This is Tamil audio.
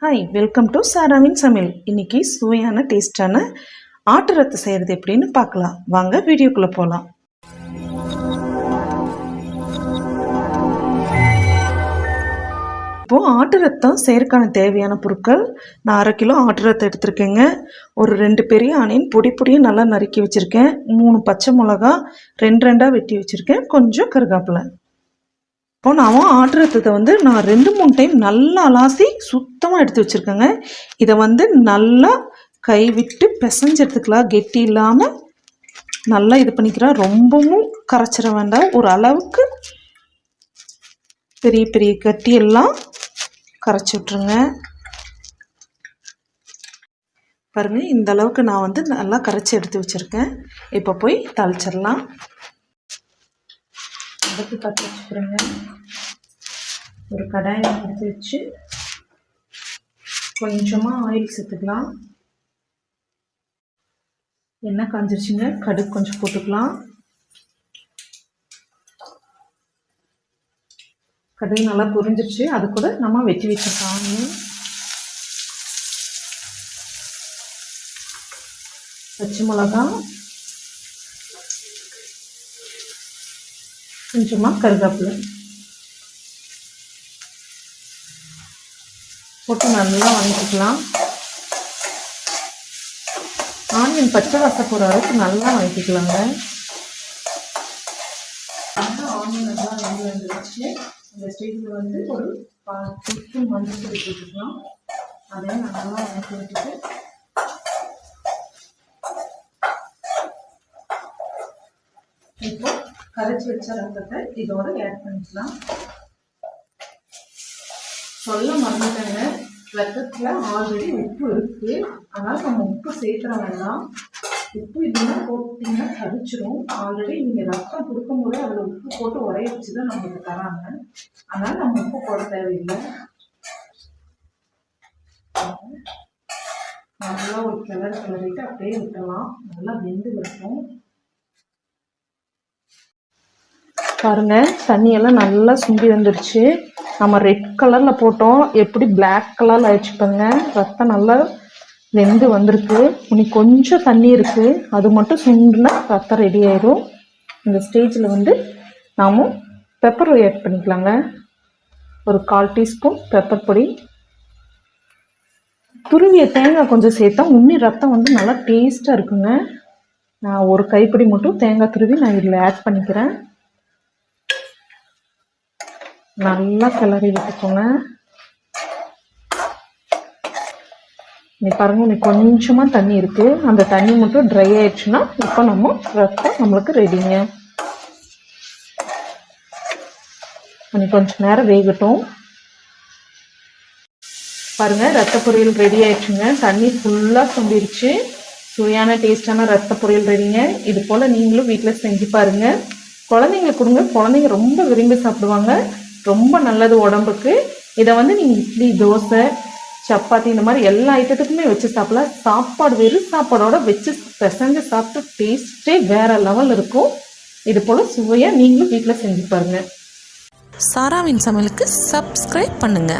ஹாய், வெல்கம் டு சாராவின் சமையல். இன்னைக்கு சுவையான டேஸ்டான ஆட்டு ரத்தம் செய்கிறது எப்படின்னு பார்க்கலாம். வாங்க வீடியோக்குள்ளே போகலாம். இப்போது ஆட்டு ரத்தம் செய்யறதுக்கான தேவையான பொருட்கள், நான் 1/2 கிலோ ஆட்டு ரத்தம் எடுத்திருக்கேங்க. ஒரு 2 பெரிய ஆனியன் பொடியாக நல்லா நறுக்கி வச்சுருக்கேன். 3 பச்சை மிளகா 2 வெட்டி வச்சுருக்கேன். கொஞ்சம் கருவேப்பிலை. இப்போ நான் ஆட்டு ரத்தத்தை நான் 2-3 டைம் நல்லா அலாசி சுத்தமாக எடுத்து வச்சுருக்கேங்க. இதை நல்லா கை விட்டு பிசைஞ்சு எடுத்துக்கலாம். கெட்டி இல்லாமல் நல்லா இது பண்ணிக்கிறேன். ரொம்பவும் கரைச்சிட வேண்டாம். ஒரு அளவுக்கு பெரிய பெரிய கட்டியெல்லாம் கரைச்சி விட்ருங்க. பாருங்கள், இந்த அளவுக்கு நான் நல்லா கரைச்சி எடுத்து வச்சுருக்கேன். இப்போ போய் தாளிச்சிடலாம். அடுப்பு பற்ற வச்சுக்கிறேங்க. ஒரு கடாயை எடுத்து வச்சு கொஞ்சமாக ஆயில் சேர்த்துக்கலாம். எண்ணெய் காஞ்சிருச்சுங்க. கடுகு கொஞ்சம் போட்டுக்கலாம். கடுகு நல்லா பொரிஞ்சிருச்சு. அது கூட நம்ம வெட்டி வச்சுருக்காங்க. பச்சை மிளகா, கொஞ்சமாக கருவேப்பிலை போட்டு நல்லா வதக்கிக்கலாம். ஆனியன் பச்சை வாசம் போகிற அளவுக்கு நல்லா வதக்கிக்கலாங்க. ஆனியன் நல்லா வந்துருச்சு. இந்த ஸ்டேஜில் ஒரு 10 டீஸ்பூன் மஞ்சள் பொடி போட்டுக்கலாம். அதையும் நல்லா வதக்கி விட்டுட்டு இப்போ கரைச்சி வச்ச ரத்தத்தை இதோட ஆட் பண்ணிக்கலாம். சொல்ல மறந்துட்டேங்க, ரத்தத்தில் ஆல்ரெடி உப்பு இருக்குது. அதனால் நம்ம உப்பு சேர்த்துற வேண்டாம். உப்பு இல்லைன்னா போட்டிங்கன்னா கரிச்சிடும். ஆல்ரெடி நீங்கள் ரத்தம் கொடுக்கும்போதே அதில் உப்பு போட்டு உரைய வச்சு தான் நம்மளுக்கு தராங்க. அதனால் நம்ம உப்பு போட தேவையில்லை. நல்லா ஒரு கிளறிட்டு அப்படியே விட்டலாம். நல்லா வெந்து வைக்கும். பாருங்க, தண்ணியெல்லாம் நல்லா சுண்டி வந்துருச்சு. நம்ம ரெட் கலரில் போட்டோம், எப்படி பிளாக் கலரில் ஆயிடுச்சுப்பாங்க. ரத்தம் நல்லா வெந்து வந்திருக்கு. இனி கொஞ்சம் தண்ணி இருக்குது, அது மட்டும் சுண்டுனா ரத்தம் ரெடி ஆயிடும். இந்த ஸ்டேஜில் நாம் பெப்பர் ஆட் பண்ணிக்கலாங்க. ஒரு 1/4 டீஸ்பூன் பெப்பர் பொடி. துருவிய தேங்காய் கொஞ்சம் சேர்த்தா உன்னி ரத்தம் நல்லா டேஸ்ட்டாக இருக்குங்க. நான் ஒரு கைப்பிடி மட்டும் தேங்காய் துருவி நான் இதில் ஆட் பண்ணிக்கிறேன். நல்லா கிளறி விட்டுக்கோங்க. நீ பாருங்க, நீ கொஞ்சமாக தண்ணி இருக்குது. அந்த தண்ணி மட்டும் ட்ரை ஆயிடுச்சுன்னா இப்போ நம்ம ரத்தம் நம்மளுக்கு ரெடிங்க. கொஞ்சம் நேரம் வேகட்டும். பாருங்க, ரத்த பொரியல் ரெடி ஆயிடுச்சுங்க. தண்ணி ஃபுல்லாக சுண்டிருச்சு. சுவையான டேஸ்டான ரத்த பொரியல் ரெடிங்க. இது போல் நீங்களும் வீட்டில் செஞ்சு பாருங்க. குழந்தைங்களுக்கு கொடுங்க. குழந்தைங்க ரொம்ப விரும்பி சாப்பிடுவாங்க. ரொம்ப நல்லது உடம்புக்கு. இதை நீங்கள் இட்லி, தோசை, சப்பாத்தி இந்த மாதிரி எல்லா ஐட்டத்துக்குமே வச்சு சாப்பிடலாம். சாப்பாடு வெறும் சாப்பாடோட வச்சு பிசைஞ்சு சாப்பிட்டு டேஸ்ட்டே வேற லெவல் இருக்கும். இது போல் சுவையாக நீங்களும் வீட்டில் செஞ்சு பாருங்க. சாராவின் சமையலுக்கு சப்ஸ்கிரைப் பண்ணுங்க.